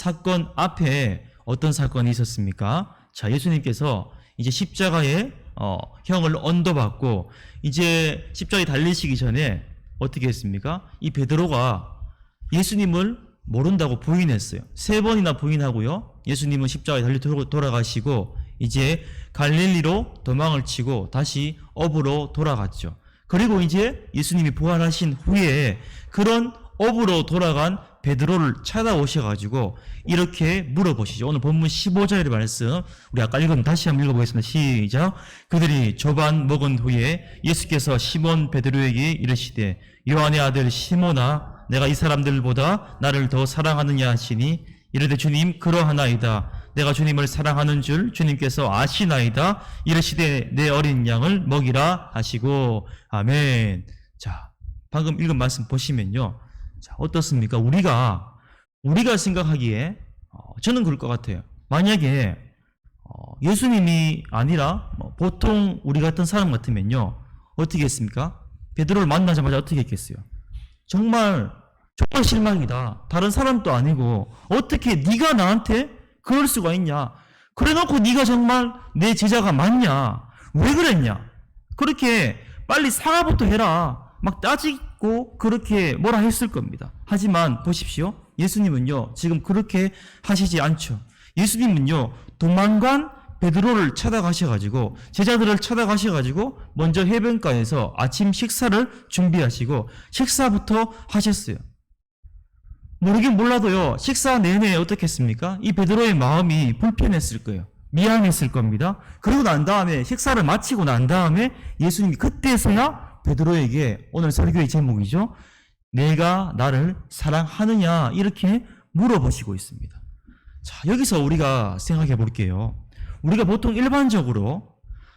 사건 앞에 어떤 사건이 있었습니까? 자, 예수님께서 이제 십자가에 형을 언도받고 이제 십자가에 달리시기 전에 어떻게 했습니까? 이 베드로가 예수님을 모른다고 부인했어요. 3번이나 부인하고요. 예수님은 십자가에 달리 돌아가시고 이제 갈릴리로 도망을 치고 다시 업으로 돌아갔죠. 그리고 이제 예수님이 부활하신 후에 그런 업으로 돌아간 베드로를 찾아오셔가지고 이렇게 물어보시죠. 오늘 본문 15절의 말씀 우리 아까 읽은 다시 한번 읽어보겠습니다. 시작. 그들이 조반 먹은 후에 예수께서 시몬 베드로에게 이르시되 요한의 아들 시몬아 내가 이 사람들보다 나를 더 사랑하느냐 하시니 이르되 주님 그러하나이다. 내가 주님을 사랑하는 줄 주님께서 아시나이다. 이르시되 내 어린 양을 먹이라 하시고 아멘. 자, 방금 읽은 말씀 보시면요. 자, 어떻습니까? 우리가 생각하기에 저는 그럴 것 같아요. 만약에 예수님이 아니라 보통 우리 같은 사람 같으면요. 어떻게 했습니까? 베드로를 만나자마자 어떻게 했겠어요? 정말 실망이다. 다른 사람도 아니고 어떻게 네가 나한테 그럴 수가 있냐? 그래놓고 네가 정말 내 제자가 맞냐? 왜 그랬냐? 그렇게 빨리 사과부터 해라. 막 따지고 그렇게 뭐라 했을 겁니다. 하지만 보십시오. 예수님은요. 지금 그렇게 하시지 않죠. 예수님은요. 도망간 베드로를 찾아가셔가지고 제자들을 찾아가셔가지고 먼저 해변가에서 아침 식사를 준비하시고 식사부터 하셨어요. 모르긴 몰라도요. 식사 내내 어떻게 했습니까? 이 베드로의 마음이 불편했을 거예요. 미안했을 겁니다. 그러고 난 다음에 식사를 마치고 난 다음에 예수님이 그때서야 베드로에게 오늘 설교의 제목이죠. 내가 나를 사랑하느냐 이렇게 물어보시고 있습니다. 자, 여기서 우리가 생각해 볼게요. 우리가 보통 일반적으로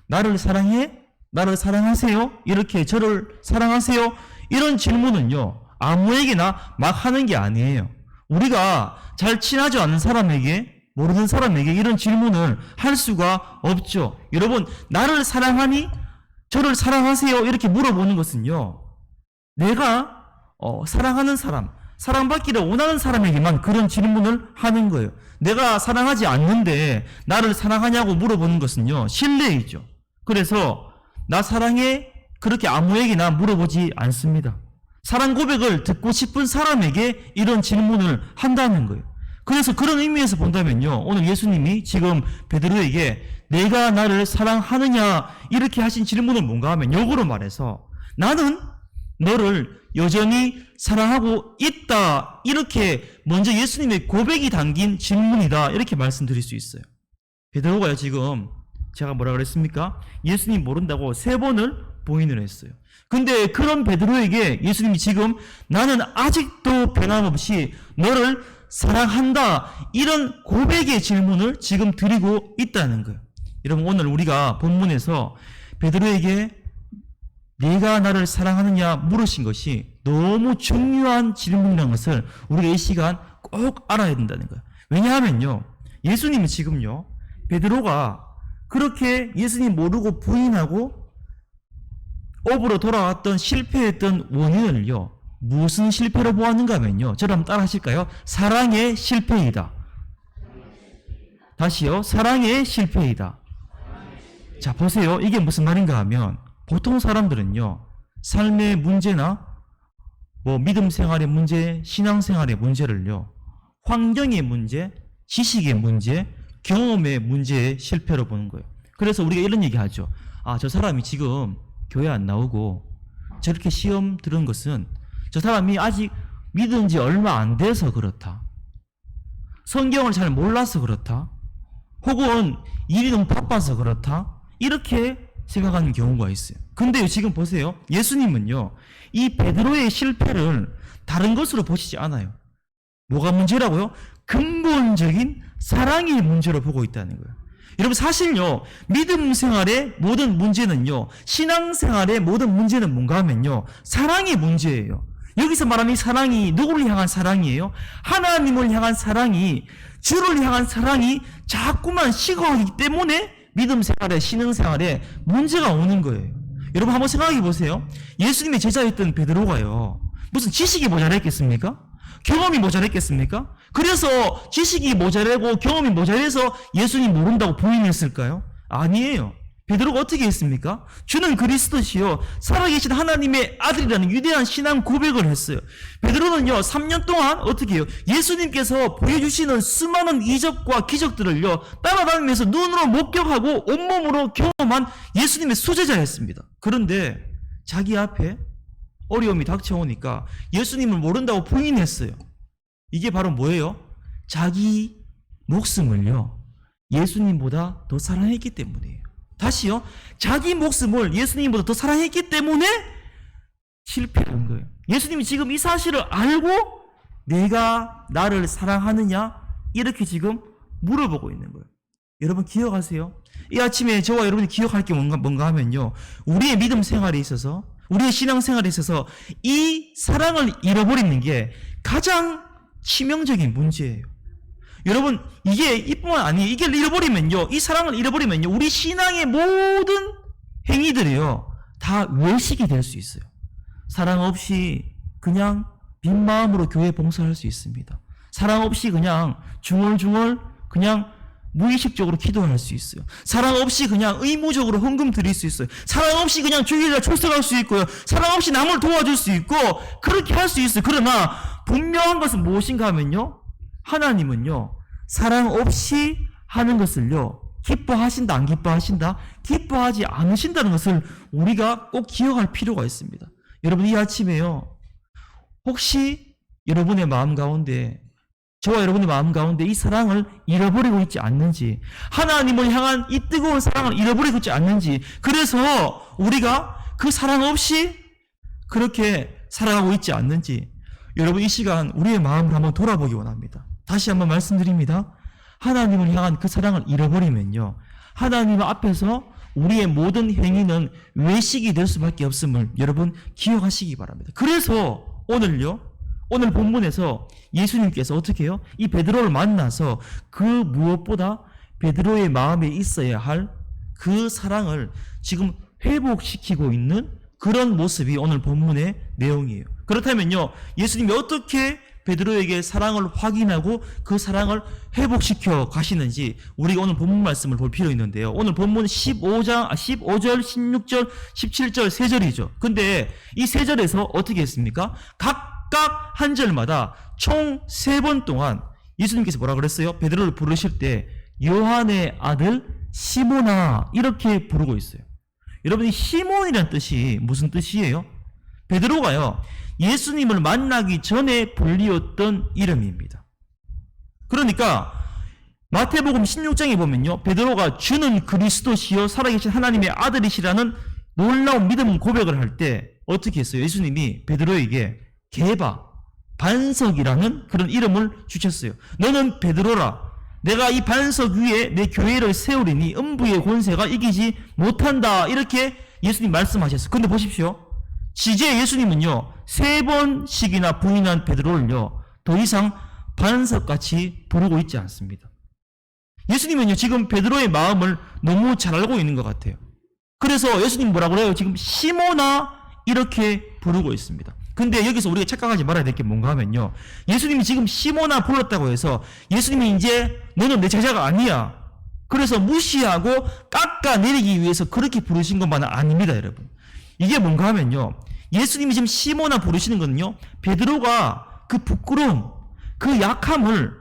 나를 사랑해? 나를 사랑하세요? 이렇게 저를 사랑하세요? 이런 질문은요. 아무에게나 막 하는 게 아니에요. 우리가 잘 친하지 않은 사람에게 모르는 사람에게 이런 질문을 할 수가 없죠. 여러분, 나를 사랑하니? 저를 사랑하세요? 이렇게 물어보는 것은요. 내가 사랑하는 사람, 사랑받기를 원하는 사람에게만 그런 질문을 하는 거예요. 내가 사랑하지 않는데 나를 사랑하냐고 물어보는 것은요. 실례이죠. 그래서 나 사랑해? 그렇게 아무에게나 물어보지 않습니다. 사랑 고백을 듣고 싶은 사람에게 이런 질문을 한다는 거예요. 그래서 그런 의미에서 본다면요. 오늘 예수님이 지금 베드로에게 내가 나를 사랑하느냐 이렇게 하신 질문은 뭔가 하면 역으로 말해서 나는 너를 여전히 사랑하고 있다. 이렇게 먼저 예수님의 고백이 담긴 질문이다. 이렇게 말씀드릴 수 있어요. 베드로가요 지금 제가 뭐라 그랬습니까? 예수님 모른다고 3번을 부인을 했어요. 근데 그런 베드로에게 예수님이 지금 나는 아직도 변함없이 너를 사랑한다. 이런 고백의 질문을 지금 드리고 있다는 거예요. 여러분 오늘 우리가 본문에서 베드로에게 네가 나를 사랑하느냐 물으신 것이 너무 중요한 질문이라는 것을 우리가 이 시간 꼭 알아야 된다는 거예요. 왜냐하면요. 예수님은 지금요. 베드로가 그렇게 예수님 모르고 부인하고 업으로 돌아왔던 실패했던 원인을요. 무슨 실패로 보았는가 하면요. 저를 한번 따라 하실까요? 사랑의 실패이다. 다시요. 사랑의 실패이다. 자, 보세요. 이게 무슨 말인가 하면 보통 사람들은요. 삶의 문제나 믿음 생활의 문제, 신앙 생활의 문제를요. 환경의 문제, 지식의 문제, 경험의 문제의 실패로 보는 거예요. 그래서 우리가 이런 얘기 하죠. 아, 저 사람이 지금 교회 안 나오고 저렇게 시험 들은 것은 저 사람이 아직 믿은 지 얼마 안 돼서 그렇다. 성경을 잘 몰라서 그렇다. 혹은 일이 너무 바빠서 그렇다. 이렇게 생각하는 경우가 있어요. 근데 지금 보세요. 예수님은요. 이 베드로의 실패를 다른 것으로 보시지 않아요. 뭐가 문제라고요? 근본적인 사랑의 문제로 보고 있다는 거예요. 여러분 사실요. 믿음 생활의 모든 문제는요. 신앙 생활의 모든 문제는 뭔가 하면요. 사랑의 문제예요. 여기서 말하는 이 사랑이 누구를 향한 사랑이에요? 하나님을 향한 사랑이, 주를 향한 사랑이 자꾸만 식어가기 때문에 믿음 생활에, 신앙 생활에 문제가 오는 거예요. 여러분 한번 생각해 보세요. 예수님의 제자였던 베드로가요. 무슨 지식이 모자랐겠습니까? 경험이 모자랐겠습니까? 그래서 지식이 모자라고 경험이 모자라서 예수님 모른다고 부인했을까요? 아니에요. 베드로가 어떻게 했습니까? 주는 그리스도시요 살아계신 하나님의 아들이라는 위대한 신앙 고백을 했어요. 베드로는요 3년 동안 어떻게 해요? 예수님께서 보여주시는 수많은 이적과 기적들을요 따라다니면서 눈으로 목격하고 온몸으로 경험한 예수님의 수제자였습니다. 그런데 자기 앞에 어려움이 닥쳐오니까 예수님을 모른다고 부인했어요. 이게 바로 뭐예요? 자기 목숨을요 예수님보다 더 사랑했기 때문이에요. 다시요. 자기 목숨을 예수님보다 더 사랑했기 때문에 실패한 거예요. 예수님이 지금 이 사실을 알고 내가 나를 사랑하느냐? 이렇게 지금 물어보고 있는 거예요. 여러분 기억하세요? 이 아침에 저와 여러분이 기억할 게 뭔가 하면요. 우리의 믿음 생활에 있어서 우리의 신앙 생활에 있어서 이 사랑을 잃어버리는 게 가장 치명적인 문제예요. 여러분 이게 이뿐만 아니에요. 이게 잃어버리면요 이 사랑을 잃어버리면요 우리 신앙의 모든 행위들이요 다 외식이 될 수 있어요. 사랑 없이 그냥 빈 마음으로 교회 봉사할 수 있습니다. 사랑 없이 그냥 중얼중얼 그냥 무의식적으로 기도할 수 있어요. 사랑 없이 그냥 의무적으로 헌금 드릴 수 있어요. 사랑 없이 그냥 주일날 출석할 수 있고요. 사랑 없이 남을 도와줄 수 있고 그렇게 할 수 있어요. 그러나 분명한 것은 무엇인가 하면요 하나님은요 사랑 없이 하는 것을요 기뻐하신다 안 기뻐하신다? 기뻐하지 않으신다는 것을 우리가 꼭 기억할 필요가 있습니다. 여러분 이 아침에요 혹시 여러분의 마음 가운데 저와 여러분의 마음 가운데 이 사랑을 잃어버리고 있지 않는지, 하나님을 향한 이 뜨거운 사랑을 잃어버리고 있지 않는지, 그래서 우리가 그 사랑 없이 그렇게 살아가고 있지 않는지 여러분 이 시간 우리의 마음을 한번 돌아보기 원합니다. 다시 한번 말씀드립니다. 하나님을 향한 그 사랑을 잃어버리면요 하나님 앞에서 우리의 모든 행위는 외식이 될 수밖에 없음을 여러분 기억하시기 바랍니다. 그래서 오늘 본문에서 예수님께서 어떻게 해요? 이 베드로를 만나서 그 무엇보다 베드로의 마음에 있어야 할 그 사랑을 지금 회복시키고 있는 그런 모습이 오늘 본문의 내용이에요. 그렇다면요 예수님이 어떻게 베드로에게 사랑을 확인하고 그 사랑을 회복시켜 가시는지 우리가 오늘 본문 말씀을 볼 필요 있는데요. 오늘 본문 15절, 16절, 17절 세 절이죠. 근데 이 세 절에서 어떻게 했습니까? 각각 한 절마다 총 3번 동안 예수님께서 뭐라 그랬어요? 베드로를 부르실 때 요한의 아들 시몬아 이렇게 부르고 있어요. 여러분 이 시몬이라는 뜻이 무슨 뜻이에요? 베드로가요 예수님을 만나기 전에 불리웠던 이름입니다. 그러니까 마태복음 16장에 보면요 베드로가 주는 그리스도시요 살아계신 하나님의 아들이시라는 놀라운 믿음 고백을 할 때 어떻게 했어요? 예수님이 베드로에게 게바, 반석이라는 그런 이름을 주셨어요. 너는 베드로라. 내가 이 반석 위에 내 교회를 세우리니 음부의 권세가 이기지 못한다. 이렇게 예수님 말씀하셨어요. 근데 보십시오. 지제 예수님은요 3번씩이나 부인한 베드로를요 더 이상 반석같이 부르고 있지 않습니다. 예수님은요 지금 베드로의 마음을 너무 잘 알고 있는 것 같아요. 그래서 예수님 뭐라고 그래요? 지금 시몬아 이렇게 부르고 있습니다. 근데 여기서 우리가 착각하지 말아야 될 게 뭔가 하면요 예수님이 지금 시몬아 불렀다고 해서 예수님이 이제 너는 내 제자가 아니야 그래서 무시하고 깎아내리기 위해서 그렇게 부르신 것만은 아닙니다. 여러분 이게 뭔가 하면요 예수님이 지금 시몬아 부르시는 거는요 베드로가 그 부끄러움 그 약함을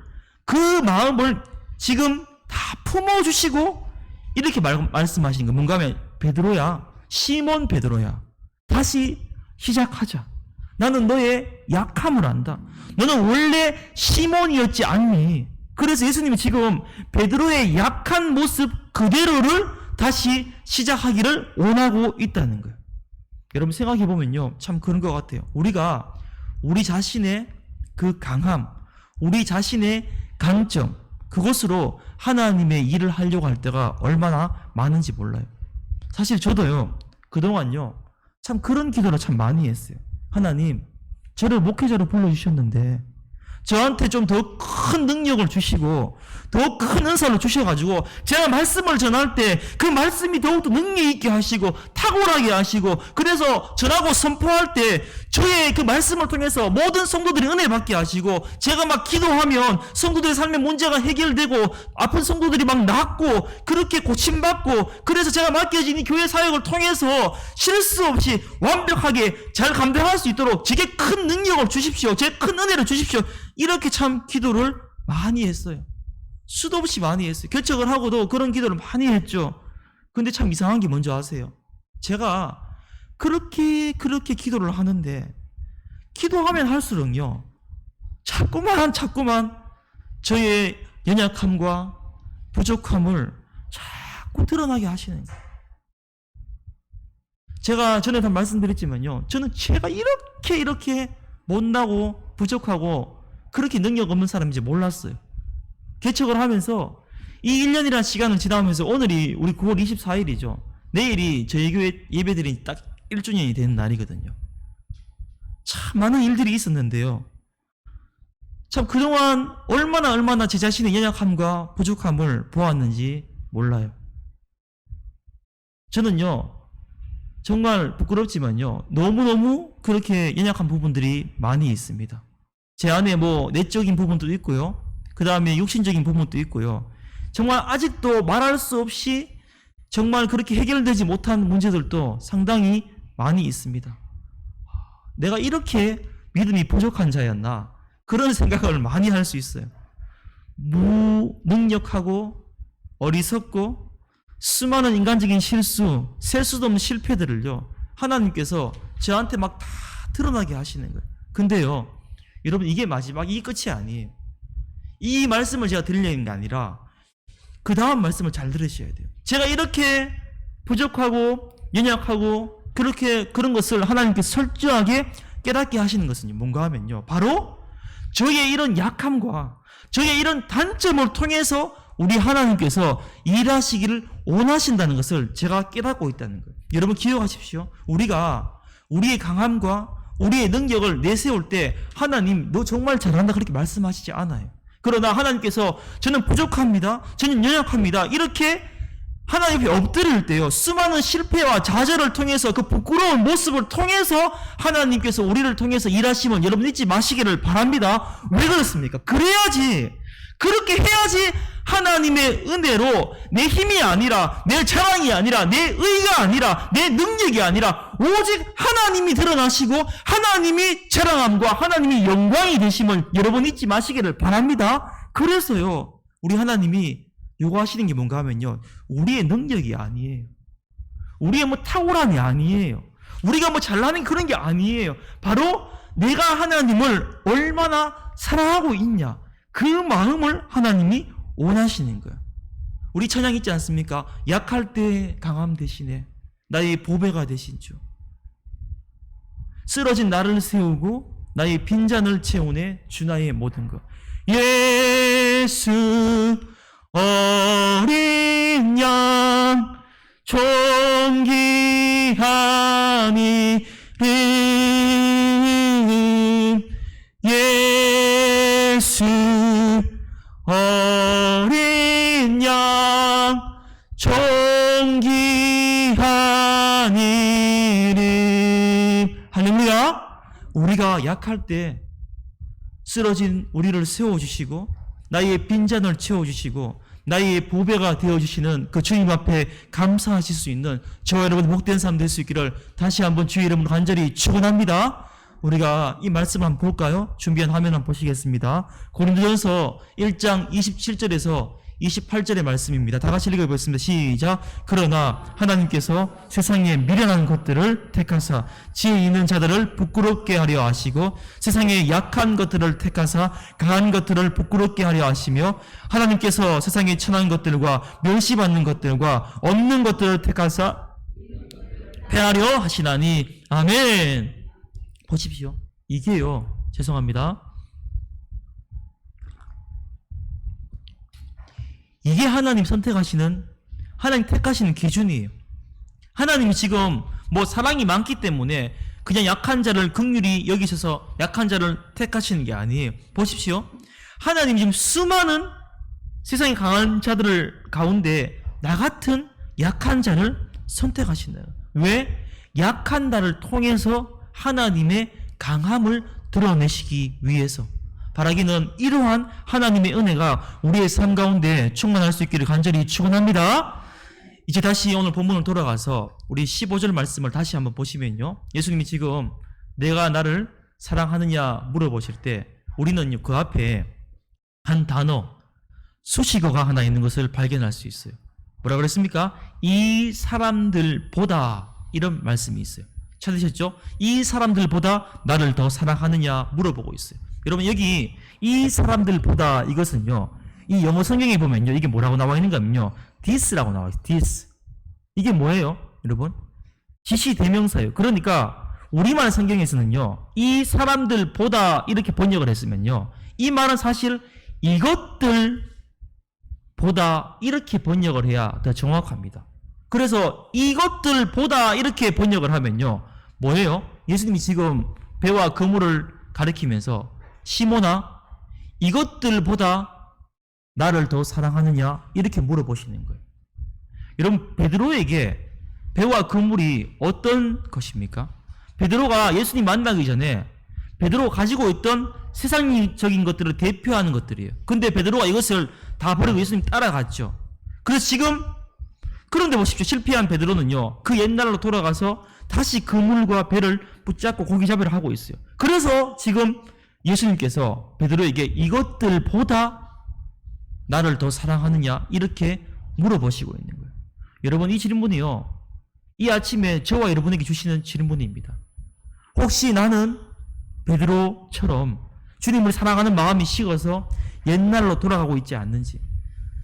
그 마음을 지금 다 품어주시고 이렇게 말씀하시는 거 뭔가 하면 베드로야 시몬 베드로야 다시 시작하자. 나는 너의 약함을 안다. 너는 원래 시몬이었지 않니? 그래서 예수님이 지금 베드로의 약한 모습 그대로를 다시 시작하기를 원하고 있다는 거예요. 여러분 생각해보면요 참 그런 것 같아요. 우리가 우리 자신의 그 강함, 우리 자신의 강점, 그것으로 하나님의 일을 하려고 할 때가 얼마나 많은지 몰라요. 사실 저도요 그동안요 참 그런 기도를 참 많이 했어요. 하나님 저를 목회자로 불러주셨는데 저한테 좀 더 큰 능력을 주시고 더 큰 은사를 주셔가지고 제가 말씀을 전할 때 그 말씀이 더욱더 능력 있게 하시고 탁월하게 하시고 그래서 전하고 선포할 때 저의 그 말씀을 통해서 모든 성도들이 은혜 받게 하시고, 제가 막 기도하면 성도들의 삶의 문제가 해결되고, 아픈 성도들이 막 낫고, 그렇게 고침받고, 그래서 제가 맡겨진 이 교회 사역을 통해서 실수 없이 완벽하게 잘 감당할 수 있도록 제게 큰 능력을 주십시오. 제 큰 은혜를 주십시오. 이렇게 참 기도를 많이 했어요. 수도 없이 많이 했어요. 개척을 하고도 그런 기도를 많이 했죠. 근데 참 이상한 게 뭔지 아세요? 제가 그렇게 기도를 하는데, 기도하면 할수록요, 자꾸만 저의 연약함과 부족함을 자꾸 드러나게 하시는 거예요. 제가 전에 다 말씀드렸지만요, 저는 제가 이렇게 못나고 부족하고 그렇게 능력 없는 사람인지 몰랐어요. 개척을 하면서 이 1년이라는 시간을 지나면서, 오늘이 우리 9월 24일이죠. 내일이 저희 교회 예배들이 딱 1주년이 되는 날이거든요. 참 많은 일들이 있었는데요, 참 그동안 얼마나 제 자신의 연약함과 부족함을 보았는지 몰라요. 저는요, 정말 부끄럽지만요, 너무너무 그렇게 연약한 부분들이 많이 있습니다. 제 안에 내적인 부분도 있고요, 그 다음에 육신적인 부분도 있고요, 정말 아직도 말할 수 없이 정말 그렇게 해결되지 못한 문제들도 상당히 많이 있습니다. 내가 이렇게 믿음이 부족한 자였나, 그런 생각을 많이 할 수 있어요. 무능력하고 어리석고 수많은 인간적인 실수, 셀 수도 없는 실패들을요, 하나님께서 저한테 막 다 드러나게 하시는 거예요. 근데요, 여러분, 이게 이게 끝이 아니에요. 이 말씀을 제가 드리려는 게 아니라 그 다음 말씀을 잘 들으셔야 돼요. 제가 이렇게 부족하고 연약하고 그런 것을 하나님께서 철저하게 깨닫게 하시는 것은 뭔가 하면요, 바로 저의 이런 약함과 저의 이런 단점을 통해서 우리 하나님께서 일하시기를 원하신다는 것을 제가 깨닫고 있다는 거예요. 여러분 기억하십시오. 우리가 우리의 강함과 우리의 능력을 내세울 때 하나님 너 정말 잘한다 그렇게 말씀하시지 않아요. 그러나 하나님께서 저는 부족합니다, 저는 연약합니다, 이렇게 하나님 옆에 엎드릴 때요, 수많은 실패와 좌절을 통해서, 그 부끄러운 모습을 통해서 하나님께서 우리를 통해서 일하심을 여러분 잊지 마시기를 바랍니다. 왜 그렇습니까? 그렇게 해야지 하나님의 은혜로 내 힘이 아니라, 내 자랑이 아니라, 내 의가 아니라, 내 능력이 아니라 오직 하나님이 드러나시고 하나님이 자랑함과 하나님이 영광이 되심을 여러분 잊지 마시기를 바랍니다. 그래서요, 우리 하나님이 요구하시는 게 뭔가 하면요, 우리의 능력이 아니에요. 우리의 탁월함이 아니에요. 우리가 잘나는 그런 게 아니에요. 바로 내가 하나님을 얼마나 사랑하고 있냐, 그 마음을 하나님이 원하시는 거예요. 우리 찬양 있지 않습니까? 약할 때 강함 대신에 나의 보배가 되신 주, 쓰러진 나를 세우고 나의 빈잔을 채우네 주 나의 모든 것. 예수 어린 양 존귀한 이름, 예수 어린 양 존귀한 이름. 할렐루야. 우리가 약할 때 쓰러진 우리를 세워주시고 나의 빈잔을 채워주시고 나의 보배가 되어주시는 그 주님 앞에 감사하실 수 있는 저와 여러분 복된 삶 될 수 있기를 다시 한번 주의 이름으로 간절히 축원합니다. 우리가 이 말씀 한번 볼까요? 준비한 화면 한번 보시겠습니다. 고린도전서 1장 27절에서 28절의 말씀입니다. 다 같이 읽어보겠습니다. 시작. 그러나 하나님께서 세상의 미련한 것들을 택하사 지혜 있는 자들을 부끄럽게 하려 하시고 세상의 약한 것들을 택하사 강한 것들을 부끄럽게 하려 하시며 하나님께서 세상의 천한 것들과 멸시받는 것들과 없는 것들을 택하사 패하려 하시나니. 아멘. 보십시오. 이게요, 죄송합니다, 이게 하나님 선택하시는, 하나님 택하시는 기준이에요. 하나님이 지금 사랑이 많기 때문에 그냥 약한 자를 긍휼히 여기셔서 약한 자를 택하시는 게 아니에요. 보십시오. 하나님 지금 수많은 세상에 강한 자들 가운데 나 같은 약한 자를 선택하신다. 왜? 약한 자를 통해서 하나님의 강함을 드러내시기 위해서. 바라기는 이러한 하나님의 은혜가 우리의 삶 가운데 충만할 수 있기를 간절히 축원합니다. 이제 다시 오늘 본문을 돌아가서 우리 15절 말씀을 다시 한번 보시면요, 예수님이 지금 내가 나를 사랑하느냐 물어보실 때 우리는 그 앞에 한 단어, 수식어가 하나 있는 것을 발견할 수 있어요. 뭐라 그랬습니까? 이 사람들보다, 이런 말씀이 있어요. 찾으셨죠? 이 사람들보다 나를 더 사랑하느냐 물어보고 있어요. 여러분, 여기 이 사람들보다, 이것은요, 이 영어 성경에 보면요, 이게 뭐라고 나와 있는가 하면요, this라고 나와 있어요. this. 이게 뭐예요, 여러분? 지시 대명사예요. 그러니까 우리말 성경에서는요, 이 사람들보다 이렇게 번역을 했으면요, 이 말은 사실 이것들보다 이렇게 번역을 해야 더 정확합니다. 그래서 이것들보다 이렇게 번역을 하면요, 뭐예요? 예수님이 지금 배와 그물을 가리키면서 시몬아, 이것들보다 나를 더 사랑하느냐? 이렇게 물어보시는 거예요. 여러분, 베드로에게 배와 그물이 어떤 것입니까? 베드로가 예수님 만나기 전에 베드로가 가지고 있던 세상적인 것들을 대표하는 것들이에요. 근데 베드로가 이것을 다 버리고 예수님 따라갔죠. 그래서 지금, 그런데 보십시오. 실패한 베드로는요, 그 옛날로 돌아가서 다시 그물과 배를 붙잡고 고기잡이를 하고 있어요. 그래서 지금 예수님께서 베드로에게 이것들보다 나를 더 사랑하느냐? 이렇게 물어보시고 있는 거예요. 여러분, 이 질문이요, 이 아침에 저와 여러분에게 주시는 질문입니다. 혹시 나는 베드로처럼 주님을 사랑하는 마음이 식어서 옛날로 돌아가고 있지 않는지,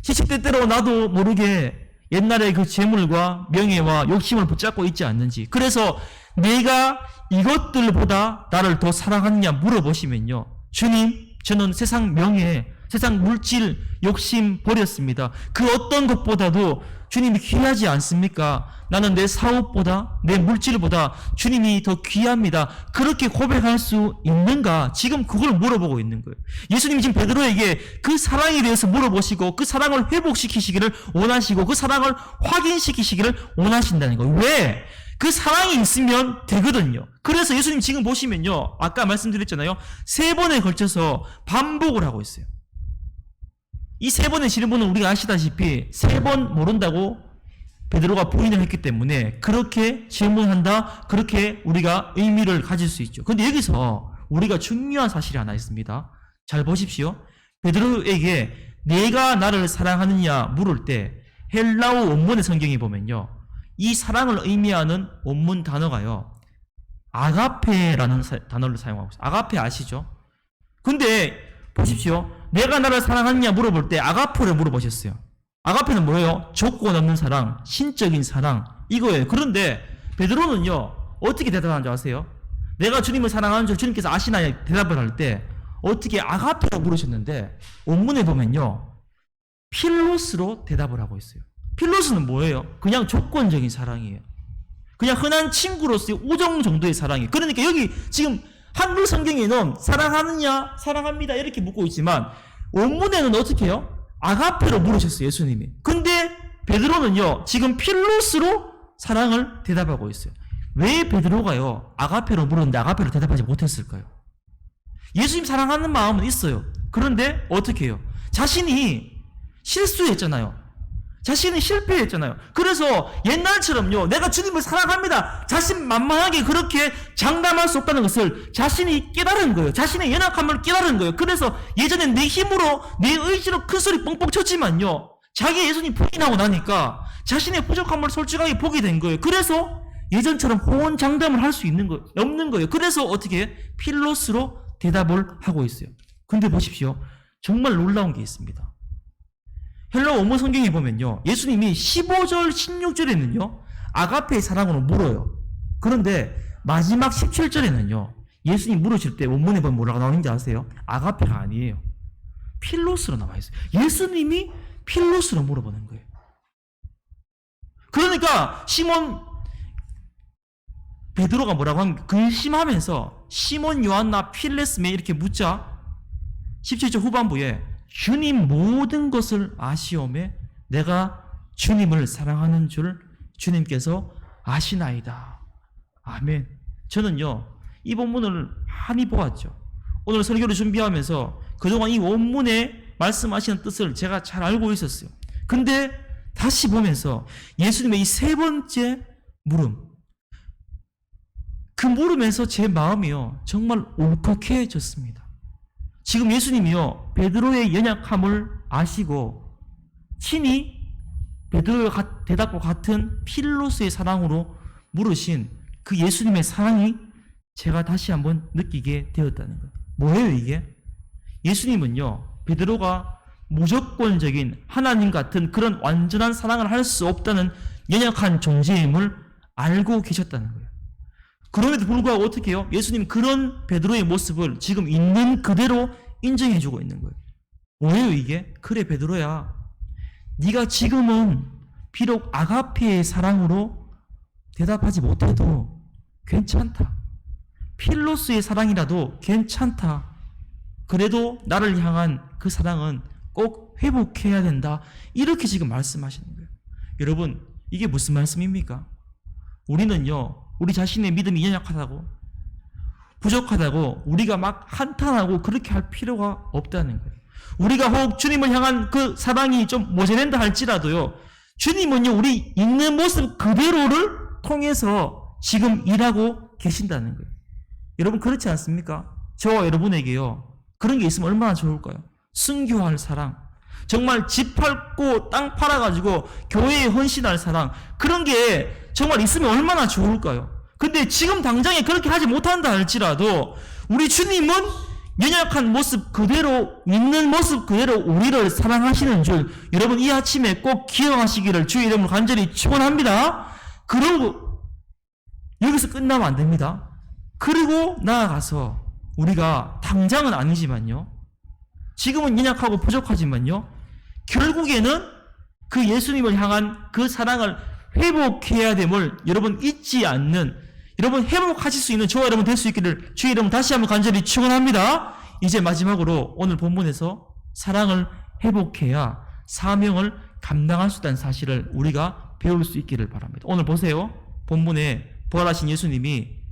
시시때때로 나도 모르게 옛날의 그 재물과 명예와 욕심을 붙잡고 있지 않는지, 그래서 내가 이것들보다 나를 더 사랑하느냐 물어보시면요, 주님, 저는 세상 명예, 세상 물질, 욕심 버렸습니다. 그 어떤 것보다도 주님이 귀하지 않습니까? 나는 내 사업보다, 내 물질보다 주님이 더 귀합니다. 그렇게 고백할 수 있는가? 지금 그걸 물어보고 있는 거예요. 예수님이 지금 베드로에게 그 사랑에 대해서 물어보시고 그 사랑을 회복시키시기를 원하시고 그 사랑을 확인시키시기를 원하신다는 거예요. 왜? 그 사랑이 있으면 되거든요. 그래서 예수님 지금 보시면요, 아까 말씀드렸잖아요, 3번에 걸쳐서 반복을 하고 있어요. 이 3번의 질문은 우리가 아시다시피 3번 모른다고 베드로가 부인을 했기 때문에 그렇게 질문한다, 그렇게 우리가 의미를 가질 수 있죠. 그런데 여기서 우리가 중요한 사실이 하나 있습니다. 잘 보십시오. 베드로에게 내가 나를 사랑하느냐 물을 때 헬라어 원문의 성경에 보면요, 이 사랑을 의미하는 원문 단어가요, 아가페라는 단어를 사용하고 있어요. 아가페 아시죠? 근데 보십시오. 내가 나를 사랑하느냐 물어볼 때 아가페를 물어보셨어요. 아가페는 뭐예요? 조건 없는 사랑, 신적인 사랑, 이거예요. 그런데 베드로는요, 어떻게 대답하는 줄 아세요? 내가 주님을 사랑하는 줄 주님께서 아시나요? 대답을 할 때 어떻게 아가페라고 물으셨는데 원문에 보면요, 필로스로 대답을 하고 있어요. 필로스는 뭐예요? 그냥 조건적인 사랑이에요. 그냥 흔한 친구로서의 우정 정도의 사랑이에요. 그러니까 여기 지금 한글 성경에는 사랑하느냐, 사랑합니다 이렇게 묻고 있지만 원문에는 어떻게 해요? 아가페로 물으셨어요, 예수님이. 근데 베드로는요, 지금 필로스로 사랑을 대답하고 있어요. 왜 베드로가요, 아가페로 물었는데 아가페로 대답하지 못했을까요? 예수님 사랑하는 마음은 있어요. 그런데 어떻게 해요? 자신이 실수했잖아요. 자신이 실패했잖아요. 그래서 옛날처럼요, 내가 주님을 사랑합니다, 자신만만하게 그렇게 장담할 수 없다는 것을 자신이 깨달은 거예요. 자신의 연약함을 깨달은 거예요. 그래서 예전엔 내 힘으로, 내 의지로 큰 소리 뻥뻥 쳤지만요, 자기 예수님 부인하고 나니까 자신의 부족함을 솔직하게 보게 된 거예요. 그래서 예전처럼 호언장담을 할 수 없는 거예요. 그래서 어떻게 해? 필로스로 대답을 하고 있어요. 근데 보십시오. 정말 놀라운 게 있습니다. 헬라어 원문 성경에 보면요, 예수님이 15절, 16절에는요, 아가페의 사랑으로 물어요. 그런데 마지막 17절에는요, 예수님 물으실 때 원문에 보면 뭐라고 나오는지 아세요? 아가페가 아니에요. 필로스로 나와 있어요. 예수님이 필로스로 물어보는 거예요. 그러니까 베드로가 뭐라고 하면 근심하면서 시몬 요한나 필레스메 이렇게 묻자 17절 후반부에 주님 모든 것을 아시오매 내가 주님을 사랑하는 줄 주님께서 아시나이다. 아멘. 저는요, 이 본문을 많이 보았죠. 오늘 설교를 준비하면서 그동안 이 원문에 말씀하시는 뜻을 제가 잘 알고 있었어요. 근데 다시 보면서 예수님의 이 세 번째 물음, 그 물음에서 제 마음이요 정말 울컥해졌습니다. 지금 예수님이요 베드로의 연약함을 아시고 친히 베드로의 대답과 같은 필로스의 사랑으로 물으신 그 예수님의 사랑이 제가 다시 한번 느끼게 되었다는 거예요. 뭐예요 이게? 예수님은요 베드로가 무조건적인 하나님 같은 그런 완전한 사랑을 할 수 없다는 연약한 존재임을 알고 계셨다는 거예요. 그럼에도 불구하고 어떻게 해요? 예수님 그런 베드로의 모습을 지금 있는 그대로 인정해주고 있는 거예요. 뭐예요 이게? 그래 베드로야, 네가 지금은 비록 아가페의 사랑으로 대답하지 못해도 괜찮다. 필로스의 사랑이라도 괜찮다. 그래도 나를 향한 그 사랑은 꼭 회복해야 된다. 이렇게 지금 말씀하시는 거예요. 여러분 이게 무슨 말씀입니까? 우리는요 우리 자신의 믿음이 연약하다고 부족하다고 우리가 막 한탄하고 그렇게 할 필요가 없다는 거예요. 우리가 혹 주님을 향한 그 사랑이 좀 모자란다 할지라도요 주님은요 우리 있는 모습 그대로를 통해서 지금 일하고 계신다는 거예요. 여러분 그렇지 않습니까? 저와 여러분에게요 그런 게 있으면 얼마나 좋을까요? 순교할 사랑, 정말 집 팔고 땅 팔아가지고 교회에 헌신할 사랑, 그런 게 정말 있으면 얼마나 좋을까요? 근데 지금 당장에 그렇게 하지 못한다 할지라도 우리 주님은 연약한 모습 그대로, 있는 모습 그대로 우리를 사랑하시는 줄 여러분 이 아침에 꼭 기억하시기를 주의 이름으로 간절히 축원합니다. 그러고 여기서 끝나면 안 됩니다. 그리고 나아가서 우리가 당장은 아니지만요 지금은 연약하고 부족하지만요 결국에는 그 예수님을 향한 그 사랑을 회복해야 됨을 여러분 잊지 않는, 여러분 회복하실 수 있는 저와 여러분 될 수 있기를 주의 이름 다시 한번 간절히 축원합니다. 이제 마지막으로 오늘 본문에서 사랑을 회복해야 사명을 감당할 수 있다는 사실을 우리가 배울 수 있기를 바랍니다. 오늘 보세요. 본문에 부활하신 예수님이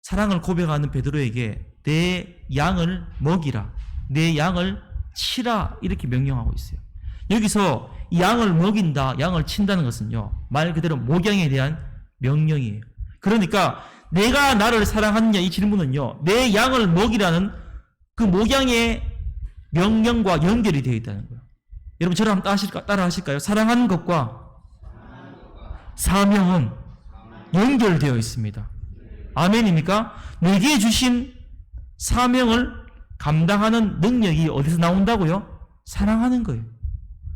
사랑을 고백하는 베드로에게 내 양을 먹이라, 내 양을 치라 이렇게 명령하고 있어요. 여기서 이 양을 먹인다, 양을 친다는 것은요 말 그대로 목양에 대한 명령이에요. 그러니까 내가 나를 사랑하느냐 이 질문은요 내 양을 먹이라는 그 목양의 명령과 연결이 되어 있다는 거예요. 여러분 저를 한번 따라 하실까요? 사랑하는 것과 사명은 연결되어 있습니다. 아멘입니까? 내게 주신 사명을 감당하는 능력이 어디서 나온다고요? 사랑하는 거예요.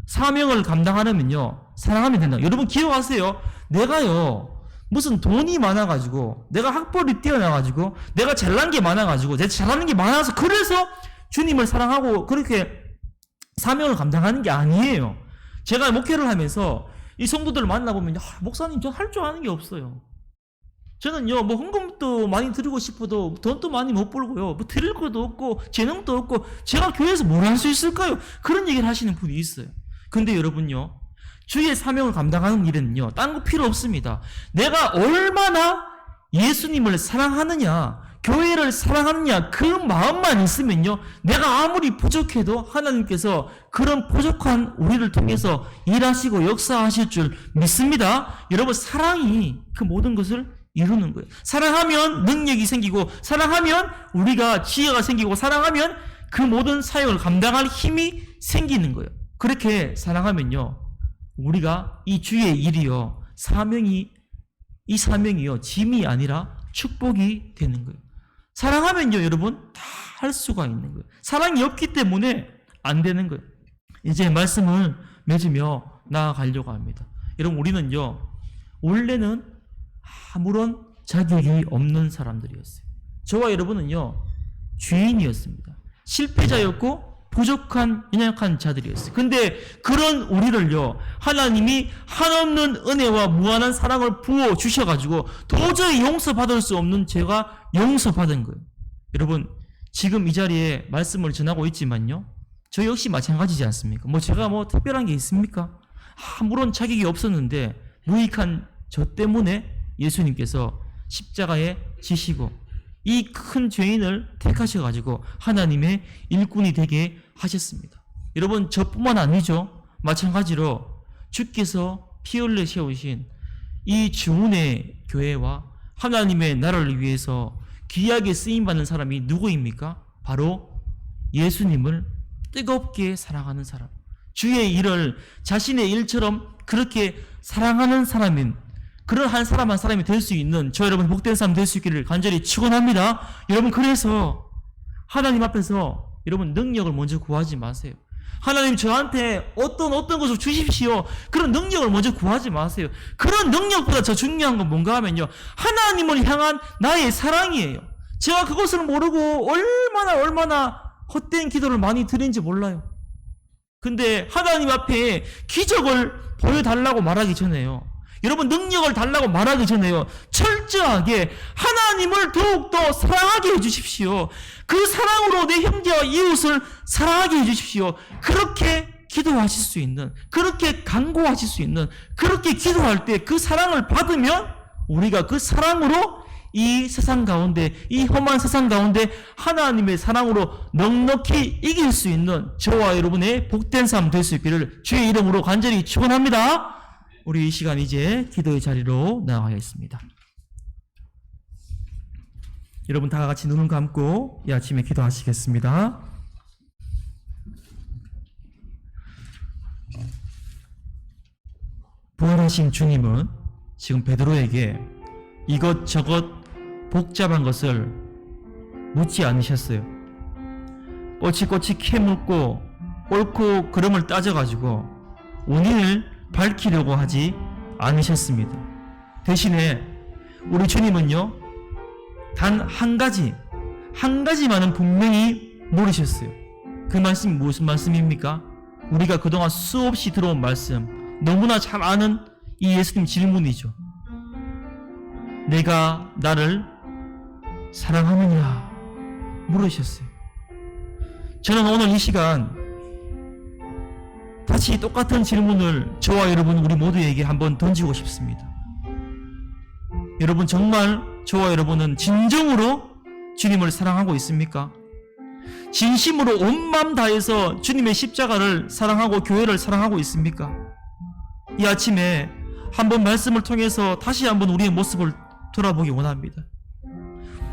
사명을 감당하려면요 사랑하면 된다. 여러분 기억하세요. 내가요 무슨 돈이 많아가지고 내가 학벌이 뛰어나가지고 내가 잘난 게 많아가지고 내가 잘하는 게 많아서 그래서 주님을 사랑하고 그렇게 사명을 감당하는 게 아니에요. 제가 목회를 하면서 이 성도들을 만나보면 목사님 저 할 줄 아는 게 없어요. 저는요 뭐 헌금도 많이 드리고 싶어도 돈도 많이 못 벌고요 뭐 드릴 것도 없고 재능도 없고 제가 교회에서 뭘 할 수 있을까요? 그런 얘기를 하시는 분이 있어요. 근데 여러분요 주의 사명을 감당하는 일은요 딴 거 필요 없습니다. 내가 얼마나 예수님을 사랑하느냐 교회를 사랑하느냐 그 마음만 있으면요 내가 아무리 부족해도 하나님께서 그런 부족한 우리를 통해서 일하시고 역사하실 줄 믿습니다. 여러분 사랑이 그 모든 것을 이루는 거예요. 사랑하면 능력이 생기고 사랑하면 우리가 지혜가 생기고 사랑하면 그 모든 사역을 감당할 힘이 생기는 거예요. 그렇게 사랑하면요 우리가 이 주의 일이요 이 사명이요 짐이 아니라 축복이 되는 거예요. 사랑하면요 여러분 다 할 수가 있는 거예요. 사랑이 없기 때문에 안 되는 거예요. 이제 말씀을 맺으며 나아가려고 합니다. 여러분 우리는요 원래는 아무런 자격이 없는 사람들이었어요. 저와 여러분은요 죄인이었습니다. 실패자였고 부족한 연약한 자들이었어요. 근데 그런 우리를요 하나님이 한없는 은혜와 무한한 사랑을 부어 주셔가지고 도저히 용서받을 수 없는 죄가 용서받은 거예요. 여러분 지금 이 자리에 말씀을 전하고 있지만요 저 역시 마찬가지지 않습니까? 뭐 제가 뭐 특별한 게 있습니까? 아무런 자격이 없었는데 무익한 저 때문에 예수님께서 십자가에 지시고 이 큰 죄인을 택하셔가지고 하나님의 일꾼이 되게 하셨습니다. 여러분, 저뿐만 아니죠. 마찬가지로 주께서 피 흘려 세우신 이 주문의 교회와 하나님의 나라를 위해서 귀하게 쓰임받는 사람이 누구입니까? 바로 예수님을 뜨겁게 사랑하는 사람, 주의 일을 자신의 일처럼 그렇게 사랑하는 사람인, 그런 한 사람 한 사람이 될 수 있는 저 여러분 복된 사람 될 수 있기를 간절히 축원합니다. 여러분, 그래서 하나님 앞에서 여러분 능력을 먼저 구하지 마세요. 하나님 저한테 어떤 것을 주십시오. 그런 능력을 먼저 구하지 마세요. 그런 능력보다 더 중요한 건 뭔가 하면요, 하나님을 향한 나의 사랑이에요. 제가 그것을 모르고 얼마나 헛된 기도를 많이 드린지 몰라요. 근데 하나님 앞에 기적을 보여달라고 말하기 전에요, 여러분 능력을 달라고 말하기 전에요, 철저하게 하나님을 더욱더 사랑하게 해주십시오. 그 사랑으로 내 형제와 이웃을 사랑하게 해주십시오. 그렇게 기도하실 수 있는, 그렇게 간구하실 수 있는, 그렇게 기도할 때 그 사랑을 받으면 우리가 그 사랑으로 이 세상 가운데, 이 험한 세상 가운데 하나님의 사랑으로 넉넉히 이길 수 있는 저와 여러분의 복된 삶 될 수 있기를 주의 이름으로 간절히 축원합니다. 우리 이 시간 이제 기도의 자리로 나아가겠습니다. 여러분 다 같이 눈을 감고 이 아침에 기도하시겠습니다. 부활하신 주님은 지금 베드로에게 이것저것 복잡한 것을 묻지 않으셨어요. 꼬치꼬치 캐묻고 옳고 그름을 따져가지고 원인을 밝히려고 하지 않으셨습니다. 대신에 우리 주님은요, 단 한 가지만은 분명히 물으셨어요. 그 말씀이 무슨 말씀입니까? 우리가 그동안 수없이 들어온 말씀, 너무나 잘 아는 이 예수님 질문이죠. 내가 나를 사랑하느냐 물으셨어요. 저는 오늘 이 시간 다시 똑같은 질문을 저와 여러분 우리 모두에게 한번 던지고 싶습니다. 여러분, 정말 저와 여러분은 진정으로 주님을 사랑하고 있습니까? 진심으로 온 마음 다해서 주님의 십자가를 사랑하고 교회를 사랑하고 있습니까? 이 아침에 한번 말씀을 통해서 다시 한번 우리의 모습을 돌아보기 원합니다.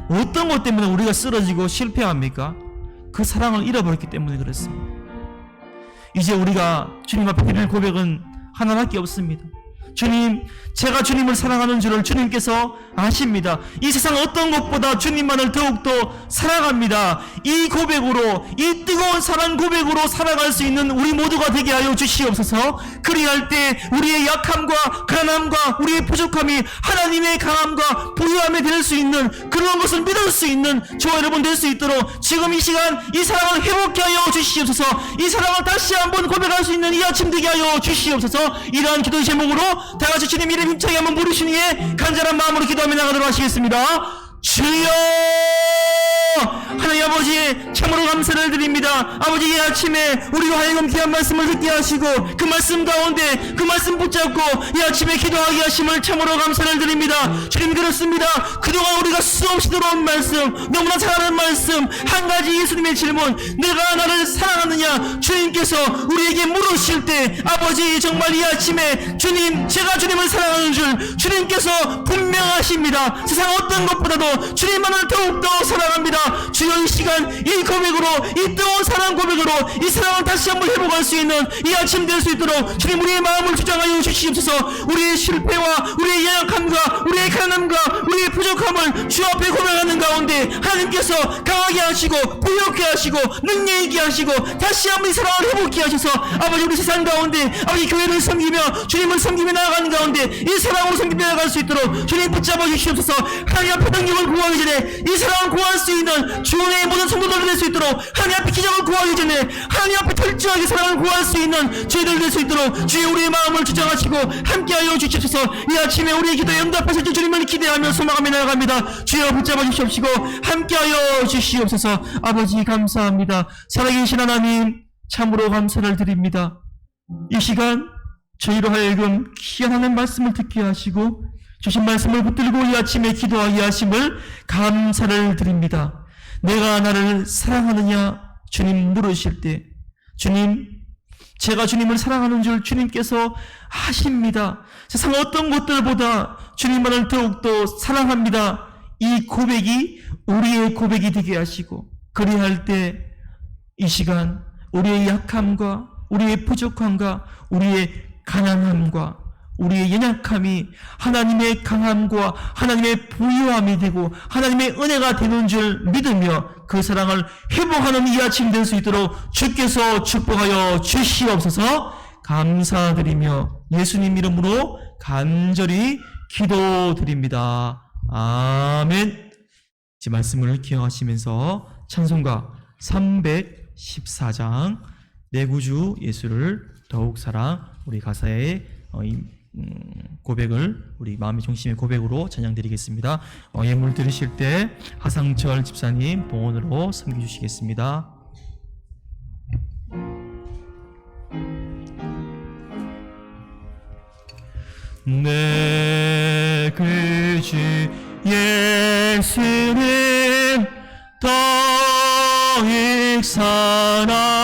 어떤 것 때문에 우리가 쓰러지고 실패합니까? 그 사랑을 잃어버렸기 때문에 그렇습니다. 이제 우리가 주님 앞에 드릴 고백은 하나밖에 없습니다. 주님, 제가 주님을 사랑하는 줄을 주님께서 아십니다. 이 세상 어떤 것보다 주님만을 더욱더 사랑합니다. 이 고백으로, 이 뜨거운 사랑 고백으로 살아갈 수 있는 우리 모두가 되게 하여 주시옵소서. 그리할 때 우리의 약함과 가난함과 우리의 부족함이 하나님의 강함과 부유함에 될 수 있는, 그런 것을 믿을 수 있는 저와 여러분 될 수 있도록 지금 이 시간 이 사랑을 회복케 하여 주시옵소서. 이 사랑을 다시 한번 고백할 수 있는 이 아침 되게 하여 주시옵소서. 이러한 기도 제목으로 다 같이 주님 이름 힘차게 한번 부르신 후에 간절한 마음으로 기도하며 나가도록 하시겠습니다. 주여! 하나님 아버지, 참으로 감사를 드립니다. 아버지, 이 아침에 우리가 하여금 귀한 말씀을 듣게 하시고 그 말씀 가운데 그 말씀 붙잡고 이 아침에 기도하게 하심을 참으로 감사를 드립니다. 주님, 그렇습니다. 그동안 우리가 수없이 들어온 말씀, 너무나 잘 아는 말씀, 한 가지 예수님의 질문, 내가 나를 사랑하느냐 주님께서 우리에게 물으실 때, 아버지, 정말 이 아침에 주님, 제가 주님을 사랑하는 줄 주님께서 분명하십니다. 세상 어떤 것보다도 주님만을 더욱더 사랑합니다. 주여, 이 시간 이 고백으로, 이 뜨거운 사랑 고백으로 이 사랑을 다시 한번 회복할 수 있는 이 아침 될 수 있도록 주님 우리의 마음을 주장하여 주시옵소서. 우리의 실패와 우리의 연약함과 우리의 가난함과 우리의 부족함을 주 앞에 고백하는 가운데 하나님께서 강하게 하시고 부유하게 하시고 능력 있게 하시고 다시 한번 이 사랑을 회복케 하셔서 아버지, 우리 세상 가운데 아버지 교회를 섬기며 주님을 섬기며 나아가는 가운데 이 사랑으로 섬기며 나아갈 수 있도록 주님 붙잡아 주시옵소서. 하나님 앞에 능력을 구하기 전에 이 사랑을 구할 수 있는 주의 모든 성도들 될 수 있도록, 하나님 앞에 기적을 구하기 전에 하나님 앞에 철저하게 사랑을 구할 수 있는 저희들 될 수 있도록 주의 우리의 마음을 주장하시고 함께하여 주시옵소서. 이 아침에 우리의 기도에 응답하실 줄 주님을 기대하며 소망하며 나아갑니다. 주여 붙잡아 주시옵시고 함께하여 주시옵소서. 아버지, 감사합니다. 살아계신 하나님, 참으로 감사를 드립니다. 이 시간 저희로 하여금 귀한 하나님 말씀을 듣게 하시고 주신 말씀을 붙들고 이 아침에 기도하게 하심을 감사를 드립니다. 내가 나를 사랑하느냐 주님 물으실 때 주님 제가 주님을 사랑하는 줄 주님께서 아십니다. 세상 어떤 것들보다 주님만을 더욱더 사랑합니다. 이 고백이 우리의 고백이 되게 하시고 그리할 때 이 시간 우리의 약함과 우리의 부족함과 우리의 가난함과 우리의 연약함이 하나님의 강함과 하나님의 부유함이 되고 하나님의 은혜가 되는 줄 믿으며 그 사랑을 회복하는 이 아침 될 수 있도록 주께서 축복하여 주시옵소서. 감사드리며 예수님 이름으로 간절히 기도드립니다. 아멘. 이 말씀을 기억하시면서 찬송가 314장 내 구주 예수를 더욱 사랑, 우리 가사의 고백을 우리 마음의 중심의 고백으로 찬양드리겠습니다. 예물 드리실 때 하상철 집사님 봉헌으로 섬겨주시겠습니다. 내 구주 예수는 더욱 사랑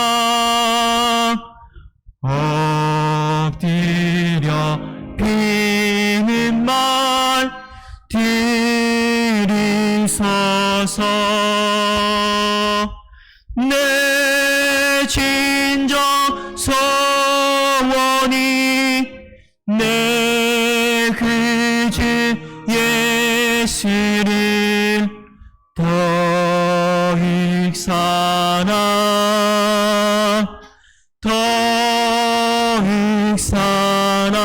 엎드려 비는 말 들으소서. 내 진정 소원이 내 구주 예수를 더욱 사랑 더욱 사랑.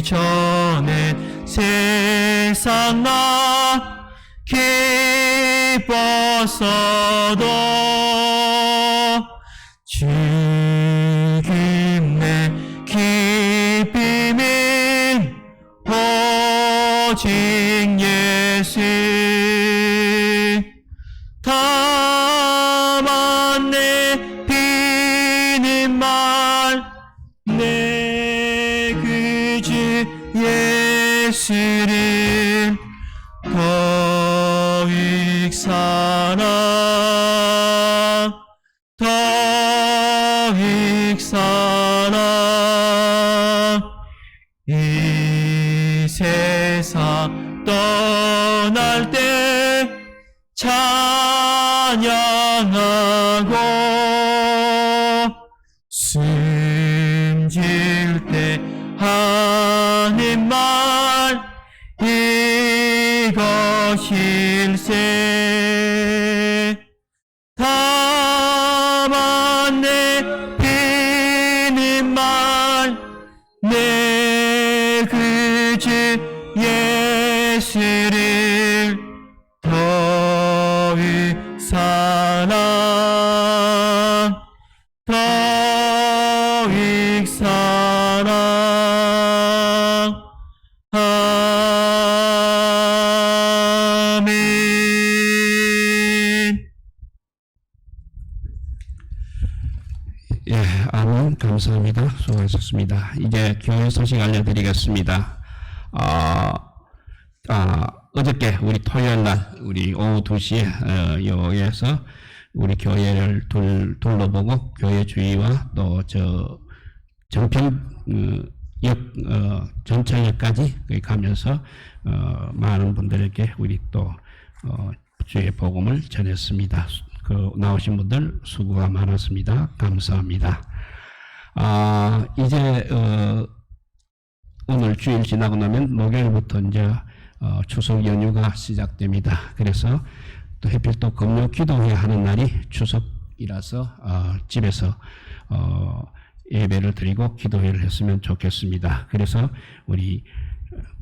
이전엔 세상 나 기뻤어도 지금 내 기쁨은 오직 예수. 다만 내 비는 말 내 구주 예수를 더욱 사랑 더욱 사랑. 이 세상 떠날 때 찬양하고 숨질 때 하는 말 이것일세. 다만 내 비는 말 내 구주 예수를 더욱 사랑 더욱 사랑. 아멘. 예, 아멘. 감사합니다. 수고하셨습니다. 이제 교회 소식 알려드리겠습니다. 어저께 우리 토요일 날 우리 오후 2시에 여기에서 우리 교회를 둘러보고 교회 주위와 또 정평역 전철역까지 가면서 많은 분들에게 우리 또 주의 복음을 전했습니다. 나오신 분들 수고가 많았습니다. 감사합니다. 이제 오늘 주일 지나고 나면 목요일부터 이제 추석 연휴가 시작됩니다. 그래서 또 하필 또 금요 기도회야 하는 날이 추석이라서 집에서 예배를 드리고 기도회를 했으면 좋겠습니다. 그래서 우리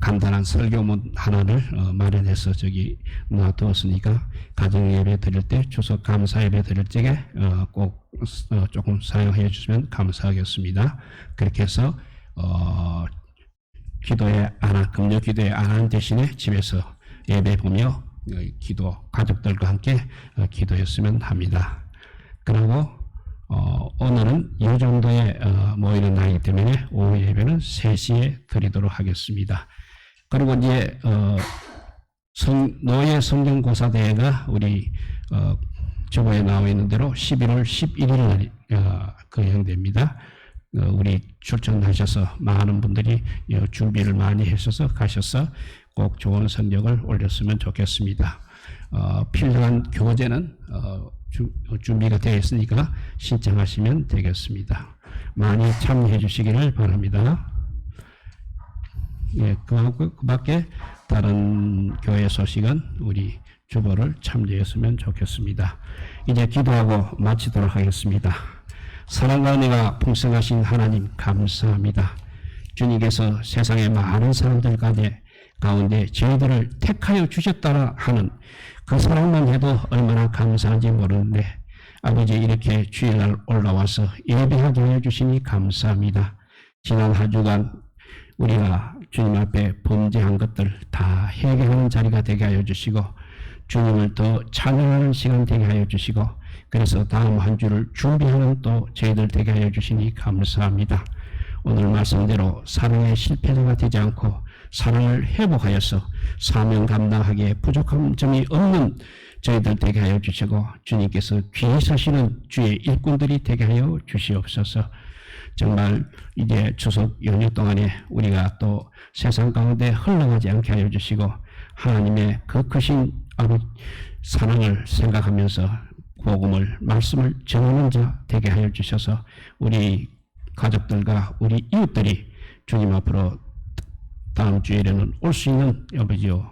간단한 설교문 하나를 마련해서 저기 놔두었으니까 가정 예배 드릴 때 추석 감사 예배 드릴 적에 꼭 조금 사용해 주시면 감사하겠습니다. 그렇게 해서 기도회 금요 기도회 안 하는 대신에 집에서 예배 보며 가족들과 함께 기도했으면 합니다. 그리고 오늘은 이 정도에 모이는 나이기 때문에 오후 예배는 3시에 드리도록 하겠습니다. 그리고 이제 노예 성경고사대회가 우리 저번에 나와 있는 대로 11월 11일 날 거행됩니다. 우리 출전하셔서 많은 분들이 준비를 많이 하셔서 가셔서 꼭 좋은 성적을 올렸으면 좋겠습니다. 필요한 교재는 준비가 되어 있으니까 신청하시면 되겠습니다. 많이 참여해 주시기를 바랍니다. 예, 그 밖에 다른 교회 소식은 우리 주보를 참조했으면 좋겠습니다. 이제 기도하고 마치도록 하겠습니다. 사랑과 은혜가 풍성하신 하나님 감사합니다. 주님께서 세상의 많은 사람들 가운데 저희들을 택하여 주셨다라 하는 그 사랑만 해도 얼마나 감사한지 모르는데 아버지 이렇게 주일날 올라와서 예배하게 하여 주시니 감사합니다. 지난 한 주간 우리가 주님 앞에 범죄한 것들 다 회개하는 자리가 되게 하여 주시고 주님을 더 찬양하는 시간 되게 하여 주시고 그래서 다음 한 주를 준비하는 또 저희들 되게 하여 주시니 감사합니다. 오늘 말씀대로 사랑의 실패자가 되지 않고 사랑을 회복하여서 사명 감당하기에 부족한 점이 없는 저희들 되게 하여 주시고 주님께서 귀히 서시는 주의 일꾼들이 되게 하여 주시옵소서. 정말 이제 추석 연휴 동안에 우리가 또 세상 가운데 흘러가지 않게 하여 주시고 하나님의 그 크신 사랑을 생각하면서 복음을 말씀을 전하는 자 되게 하여 주셔서 우리 가족들과 우리 이웃들이 주님 앞으로 다음 주일에는 올 수 있는 아버지요